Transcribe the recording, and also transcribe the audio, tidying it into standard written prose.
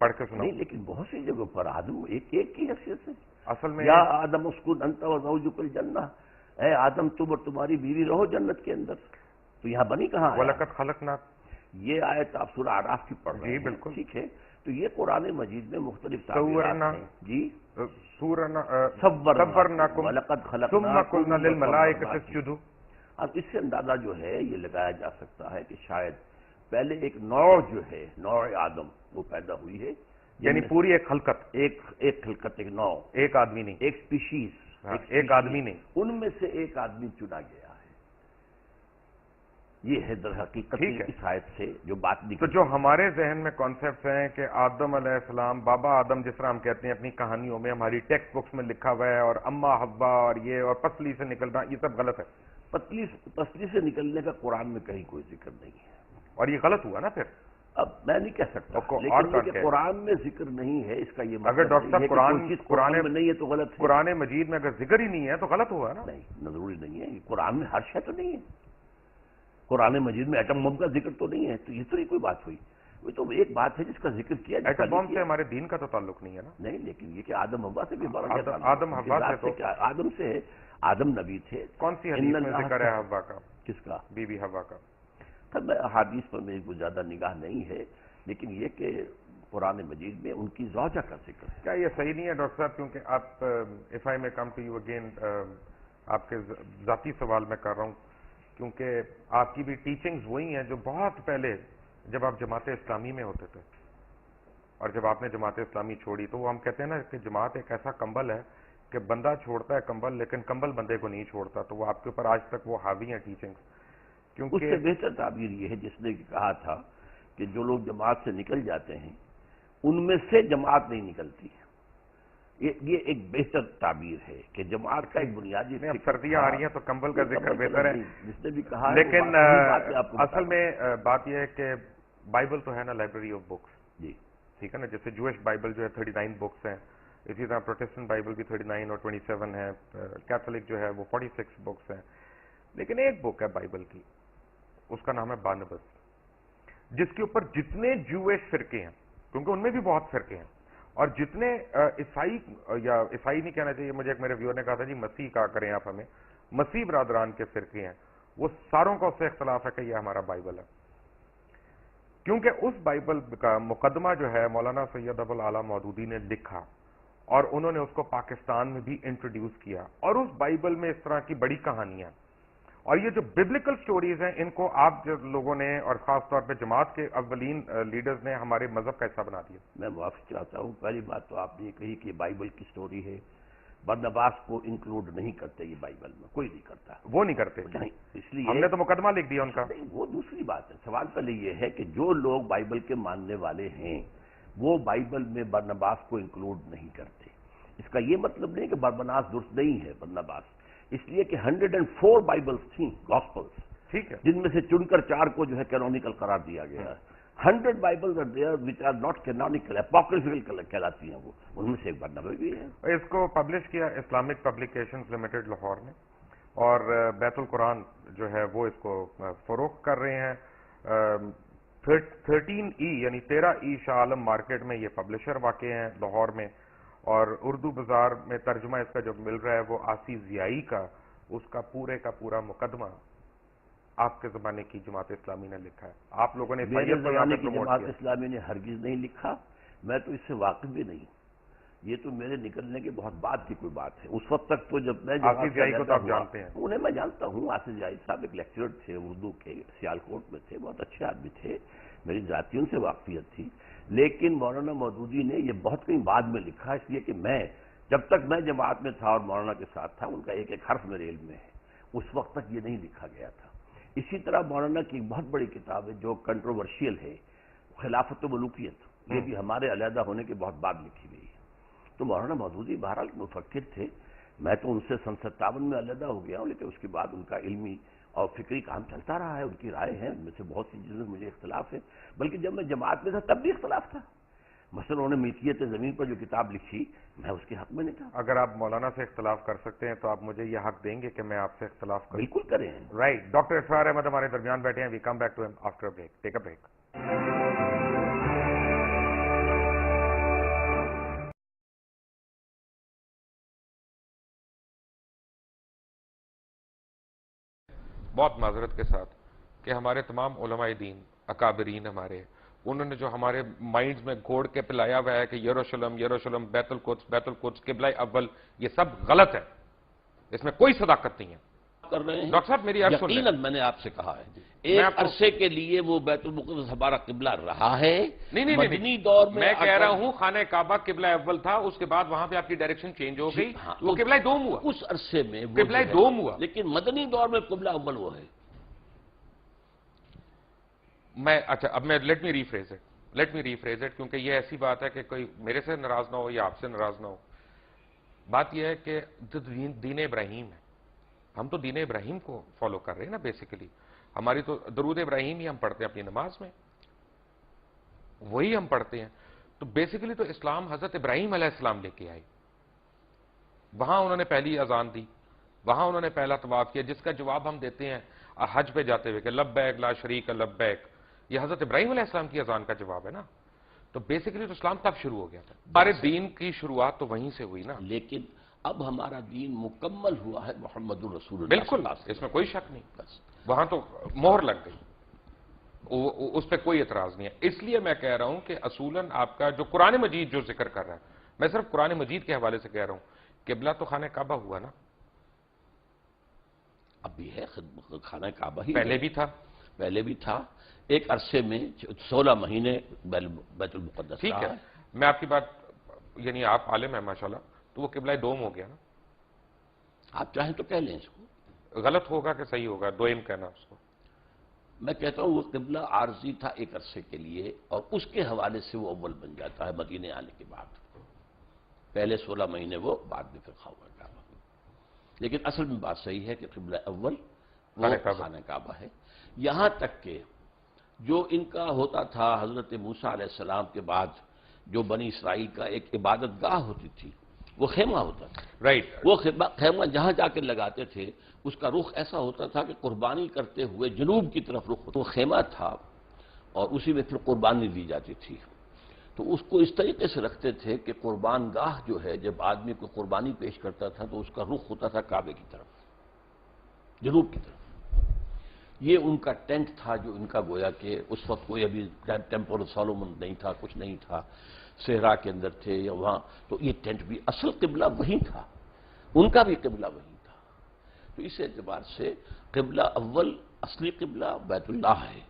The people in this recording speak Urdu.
پڑھ کے سناؤ. نہیں لیکن بہت سی جگہوں پر آدم ایک کی حیثیت سے اصل میں یا آدم اسکن انت و زوجک الجنہ، اے آدم تم اور تمہاری بیوی رہو جنت کے اندر. تو یہاں بنی کہاں آیا؟ وَلَقَدْ خَلَقْنَا. یہ آیت آپ سورہ اعراف کی پڑھ رہے ہیں. جی بالکل ٹھیک ہے. تو یہ قرآن مجید میں مختلف تعبیرات ہیں. جی صَوَّرْنَاكُمْ وَلَقَدْ ثُمَّ خَلَقْنَاكُمْ قُلْنَا لِلْمَلَائِكَةِ اسْجُدُوا. اب اس سے اندازہ جو ہے یہ لگایا جا سکتا ہے کہ شاید پہلے ایک نوع جو ہے نوع آدم وہ پیدا ہوئی ہے، یعنی پوری ایک خلقت، ایک خلقت، ایک نوع، ایک آدمی نہیں، ایک سپیشیز، ایک آدمی نہیں، ان میں سے ایک آدمی چنا گیا ہے. یہ ہے در حقیقت اس آیت سے جو بات نکلی. تو جو ہمارے ذہن میں کانسیپٹس ہیں کہ آدم علیہ السلام، بابا آدم جس طرح ہم کہتے ہیں اپنی کہانیوں میں، ہماری ٹیکسٹ بکس میں لکھا ہوا ہے، اور اما حوا اور یہ اور پسلی سے نکلنا، یہ سب غلط ہے. پسلی سے نکلنے کا قرآن میں کہیں کوئی ذکر نہیں ہے. اور یہ غلط ہوا نا پھر. اب میں نہیں کہہ سکتا لیکن یہ کہ قرآن میں ذکر نہیں ہے اس کا یہ مطلب اگر ڈاکٹر صاحب قرآن میں نہیں ہے تو غلط ہے. قرآن مجید میں اگر ذکر ہی نہیں ہے تو غلط ہوا نا. نہیں ضروری نہیں ہے. قرآن میں ہر شے تو نہیں ہے. قرآن مجید میں ایٹم بم کا ذکر تو نہیں ہے. تو یہ تو نہیں کوئی بات ہوئی. وہ تو ایک بات ہے جس کا ذکر کیا. ایٹم بم سے ہمارے دین کا تو تعلق نہیں ہے نا. نہیں لیکن یہ کہ آدم حوا سے بھی آدم حوا سے تو آدم سے ہے. آدم نبی تھے. کون سی حدیث میں ذکر ہے حوا کا؟ کس کا؟ بی بی حوا کا. تب احادیث پر میری کوئی زیادہ نگاہ نہیں ہے لیکن یہ کہ قرآن مجید میں ان کی زوجہ کا ذکر ہے. کیا یہ صحیح نہیں ہے ڈاکٹر صاحب؟ کیونکہ آپ اف آئی میں کم ٹو یو اگین، آپ کے ذاتی سوال میں کر رہا ہوں، کیونکہ آپ کی بھی ٹیچنگز وہی ہیں جو بہت پہلے جب آپ جماعت اسلامی میں ہوتے تھے، اور جب آپ نے جماعت اسلامی چھوڑی تو وہ ہم کہتے ہیں نا کہ جماعت ایک ایسا کمبل ہے کہ بندہ چھوڑتا ہے کمبل لیکن کمبل بندے کو نہیں چھوڑتا. تو وہ آپ کے اوپر آج تک وہ حاوی ہیں ٹیچنگز. اس سے بہتر تعبیر یہ ہے جس نے کہا تھا کہ جو لوگ جماعت سے نکل جاتے ہیں ان میں سے جماعت نہیں نکلتی. یہ ایک بہتر تعبیر ہے کہ جماعت کا ایک بنیادی. سردیاں آ رہی ہیں تو کمبل کا ذکر بہتر ہے جس نے بھی کہا. لیکن اصل میں بات یہ ہے کہ بائبل تو ہے نا لائبریری آف بکس. جی ٹھیک ہے نا. جیسے جوش بائبل جو ہے 39 بکس ہیں، اسی طرح پروٹسٹنٹ بائبل بھی 39 اور 27 ہے، کیتھولک جو ہے وہ 46 بکس ہیں. لیکن ایک بک ہے بائبل کی، اس کا نام ہے بارنبس، جس کے اوپر جتنے جوش فرقے ہیں، کیونکہ ان میں بھی بہت فرقے ہیں، اور جتنے عیسائی، یا عیسائی نہیں کہنا چاہیے، مجھے ایک میرے ویور نے کہا تھا جی مسیح کہا کریں آپ ہمیں، مسیح برادران کے فرقے ہیں، وہ ساروں کا اس سے اختلاف ہے کہ یہ ہمارا بائبل ہے. کیونکہ اس بائبل کا مقدمہ جو ہے مولانا سید ابو الاعلی مودودی نے لکھا، اور انہوں نے اس کو پاکستان میں بھی انٹروڈیوس کیا. اور اس بائبل میں اس طرح کی بڑی کہانیاں، اور یہ جو ببلیکل سٹوریز ہیں، ان کو آپ لوگوں نے اور خاص طور پہ جماعت کے اولین لیڈرز نے ہمارے مذہب کا حصہ بنا دیا. میں معافی چاہتا ہوں. پہلی بات تو آپ نے یہ کہی کہ بائبل کی سٹوری ہے. برنباس کو انکلوڈ نہیں کرتے یہ بائبل میں، کوئی نہیں کرتا. وہ نہیں کرتے نہیں، اس لیے ہم نے تو مقدمہ لکھ دیا ان کا. نہیں، وہ دوسری بات ہے. سوال پہلے یہ ہے کہ جو لوگ بائبل کے ماننے والے ہیں وہ بائبل میں برنباس کو انکلوڈ نہیں کرتے. اس کا یہ مطلب نہیں کہ برنباس درست نہیں ہے. برنباس اس لیے کہ 104 بائبلز تھیں، گاسپلز، ٹھیک ہے، جن میں سے چن کر 4 کو جو ہے کینونیکل قرار دیا گیا. 100 bibles are there which are not canonical, apocryphal کہلاتی ہیں. وہ ان میں سے ایک برنبا بھی ہے. اس کو پبلش کیا اسلامک پبلیکیشنز لمیٹڈ لاہور نے، اور بیت القرآن جو ہے وہ اس کو فروخت کر رہے ہیں. 13E یعنی 13E شاہ عالم مارکیٹ میں یہ پبلشر واقع ہیں لاہور میں، اور اردو بازار میں ترجمہ اس کا جو مل رہا ہے وہ آسی ضیائی کا، اس کا پورے کا پورا مقدمہ آپ کے زمانے کی جماعت اسلامی نے لکھا ہے. آپ لوگوں نے میرے زمانے کی جماعت اسلامی نے ہرگز نہیں لکھا. میں تو اس سے واقف بھی نہیں. یہ تو میرے نکلنے کے بہت بعد کی کوئی بات ہے. اس وقت تک تو جب میں آصف ضیائی کو تو آپ جانتے ہیں. انہیں میں جانتا ہوں. آصف ضیائی صاحب ایک لیکچرر تھے اردو کے، سیالکوٹ میں تھے، بہت اچھے آدمی تھے. میری ذاتی ان سے واقفیت تھی. لیکن مولانا مودودی نے یہ بہت کہیں بعد میں لکھا، اس لیے کہ میں جب تک میں جماعت میں تھا اور مولانا کے ساتھ تھا ان کا ایک ایک حرف میرے علم میں ہے. اس وقت تک یہ نہیں لکھا گیا تھا. اسی طرح مولانا کی ایک بہت بڑی کتاب ہے جو کنٹروورشیل ہے، خلافت و ملوکیت. یہ بھی ہمارے علیحدہ ہونے کے بہت بعد لکھی گئی ہے. تو مولانا مودودی بہرحال مفکر تھے. میں تو ان سے سن 57 میں علیحدہ ہو گیا ہوں، لیکن اس کے بعد ان کا علمی اور فکری کام چلتا رہا ہے. ان کی رائے ہیں، ان میں سے بہت سی چیزوں میں مجھے اختلاف ہے. بلکہ جب میں جماعت میں تھا تب بھی اختلاف تھا. مثلا انہوں نے ملکیت زمین پر جو کتاب لکھی، میں اس کے حق میں نہیں تھا. اگر آپ مولانا سے اختلاف کر سکتے ہیں تو آپ مجھے یہ حق دیں گے کہ میں آپ سے اختلاف کروں؟ بالکل کریں. رائٹ. ڈاکٹر اسرار احمد ہمارے درمیان بیٹھے ہیں. وی کم بیک ٹو ہم after a break. Take a break. بہت معذرت کے ساتھ کہ ہمارے تمام علماء دین اکابرین ہمارے انہوں نے جو ہمارے مائنڈز میں گھوڑ کے پلایا ہوا ہے کہ یروشلم بیت القدس قبلہ اول، یہ سب غلط ہے، اس میں کوئی صداقت نہیں ہے کر رہے ہیں۔ ڈاکٹر صاحب میری آپ سن لیں۔ یقیناً میں نے آپ سے کہا ہے ایک عرصے کے لیے وہ بیت المقدس ہمارا قبلہ رہا ہے۔ نہیں مدنی دور میں کہہ رہا ہوں خانہ کعبہ قبلہ اول تھا، اس کے بعد وہاں پہ آپ کی ڈائریکشن چینج ہو گئی، وہ قبلہ دوم ہوا، اس عرصے میں قبلہ دوم ہوا۔ لیکن مدنی دور میں قبلہ اول وہ ہے۔ اچھا اب میں لیٹ می ریفریز اٹ کیونکہ یہ ایسی بات ہے کہ کوئی میرے سے ناراض نہ ہو یا آپ سے ناراض نہ ہو۔ بات یہ ہے کہ جو دین ابراہیم ہے، ہم تو دین ابراہیم کو فالو کر رہے ہیں نا بیسیکلی، ہماری تو درود ابراہیم ہی ہم پڑھتے ہیں اپنی نماز میں، وہی ہم پڑھتے ہیں۔ تو بیسیکلی تو اسلام حضرت ابراہیم علیہ السلام لے کے آئے، وہاں انہوں نے پہلی اذان دی، وہاں انہوں نے پہلا طواف کیا، جس کا جواب ہم دیتے ہیں حج پہ جاتے ہوئے کہ لبیک لا شریک لبیک، یہ حضرت ابراہیم علیہ السلام کی اذان کا جواب ہے نا۔ تو بیسیکلی تو اسلام تب شروع ہو گیا تھا، ہمارے دین کی شروعات تو وہیں سے ہوئی نا۔ لیکن اب ہمارا دین مکمل ہوا ہے محمد الرسول اللہ بالکل، اس میں کوئی شک نہیں، وہاں تو مہر لگ گئی، اس پہ کوئی اعتراض نہیں ہے۔ اس لیے میں کہہ رہا ہوں کہ اصولاً آپ کا جو قرآن مجید جو ذکر کر رہا ہے، میں صرف قرآن مجید کے حوالے سے کہہ رہا ہوں، قبلہ تو خانہ کعبہ ہوا نا، اب بھی ہے خانہ کعبہ ہی، پہلے بھی تھا ایک عرصے میں 16 مہینے بیت المقدس۔ ٹھیک ہے، میں آپ کی بات، یعنی آپ عالم ہیں ماشاءاللہ، تو وہ قبلہ دوم ہو گیا نا۔ آپ چاہیں تو کہہ لیں اس کو، غلط ہوگا کہ صحیح ہوگا، دوئم کہنا اس کو؟ میں کہتا ہوں وہ قبلہ عارضی تھا ایک عرصے کے لیے، اور اس کے حوالے سے وہ اول بن جاتا ہے مدینے آنے کے بعد، پہلے 16 مہینے وہ بعد میں پھر کعبہ۔ لیکن اصل میں بات صحیح ہے کہ قبلہ اول وہ خانہ کعبہ ہے۔ یہاں تک کہ جو ان کا ہوتا تھا حضرت موسیٰ علیہ السلام کے بعد، جو بنی اسرائیل کا ایک عبادت گاہ ہوتی تھی، وہ خیمہ ہوتا تھا، رائٹ، وہ خیمہ جہاں جا کے لگاتے تھے اس کا رخ ایسا ہوتا تھا کہ قربانی کرتے ہوئے جنوب کی طرف رخ ہوتا، وہ خیمہ تھا اور اسی میں پھر قربانی دی جاتی تھی۔ تو اس کو اس طریقے سے رکھتے تھے کہ قربان گاہ جو ہے، جب آدمی کو قربانی پیش کرتا تھا تو اس کا رخ ہوتا تھا کعبے کی طرف، جنوب کی طرف۔ یہ ان کا ٹینٹ تھا جو ان کا گویا کہ اس وقت کوئی ابھی ٹیمپل سولومن نہیں تھا، کچھ نہیں تھا، صحرا کے اندر تھے یا وہاں، تو یہ ٹینٹ بھی اصل قبلہ وہی تھا، ان کا بھی قبلہ وہی تھا۔ تو اس اعتبار سے قبلہ اول اصلی قبلہ بیت اللہ ہے،